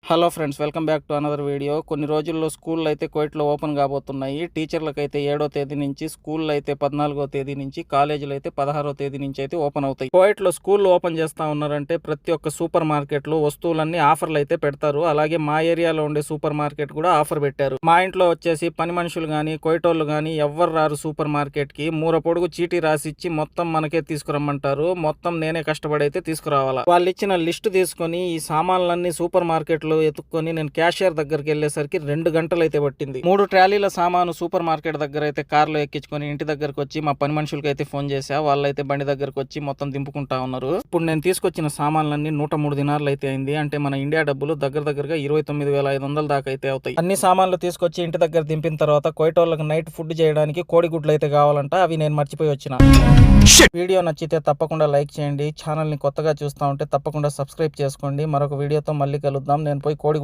Hello friends, welcome back to another video. కొన్ని రోజుల్లో స్కూళ్ళు అయితే కువైట్లో ఓపెన్ కాబోతున్నాయి. టీచర్లకు అయితే 7వ తేదీ నుంచి, స్కూళ్ళు అయితే 14వ తేదీ నుంచి, కాలేజీలు అయితే 16వ తేదీ నుంచి అయితే ఓపెన్ అవుతాయి. కువైట్లో స్కూళ్ళు ఓపెన్ చేస్తా ఉన్నారంటే ప్రతి ఒక్క సూపర్ మార్కెట్లో వస్తువులన్నీ ఆఫర్లు అయితే పెడతారు. అలాగే మా ఏరియాలో ఉండే సూపర్ మార్కెట్ కూడా ఆఫర్ పెట్టారు. మా ఇంట్లో వచ్చేసి పని మనుషులు కానీ, కువైటోళ్ళు కానీ ఎవ్వరు రారు సూపర్ మార్కెట్కి. మూర పొడుగు చీటీ రాసిచ్చి మొత్తం మనకే తీసుకురమ్మంటారు. మొత్తం నేనే కష్టపడి అయితే తీసుకురావాలా. వాళ్ళు ఇచ్చిన లిస్టు తీసుకొని ఈ సామాన్లన్నీ సూపర్ మార్కెట్లో ఎత్తుక్కొని నేను క్యాషియర్ దగ్గరికి వెళ్ళేసరికి 2 గంటలు అయితే పట్టింది. 3 ట్రాలీల సామాను సూపర్ మార్కెట్ దగ్గర అయితే కార్లో ఎక్కించుకొని ఇంటి దగ్గరకు వచ్చి మా పని మనుషులకి అయితే ఫోన్ చేశా. వాళ్ళైతే బండి దగ్గరకు వచ్చి మొత్తం దింపుకుంటా ఉన్నారు. ఇప్పుడు నేను తీసుకొచ్చిన సామాన్లన్నీ 103 దినార్లు అయితే అయింది. అంటే మన ఇండియా డబ్బులు దగ్గరగా 29,500 దాకా అయితే అవుతాయి. అన్ని సామాన్లు తీసుకొచ్చి ఇంటి దగ్గర దింపిన తర్వాత కోయటోళ్ళకి నైట్ ఫుడ్ చేయడానికి కోడిగుడ్లు అయితే కావాలంట. అవి నేను మర్చిపోయి వచ్చిన. వీడియో నచ్చితే తప్పకుండా లైక్ చేయండి. ఛానల్ని కొత్తగా చూస్తూ ఉంటే తప్పకుండా సబ్స్క్రైబ్ చేసుకోండి. మరొక వీడియోతో మళ్ళీ కలుద్దాం. నేను పోయి కోడి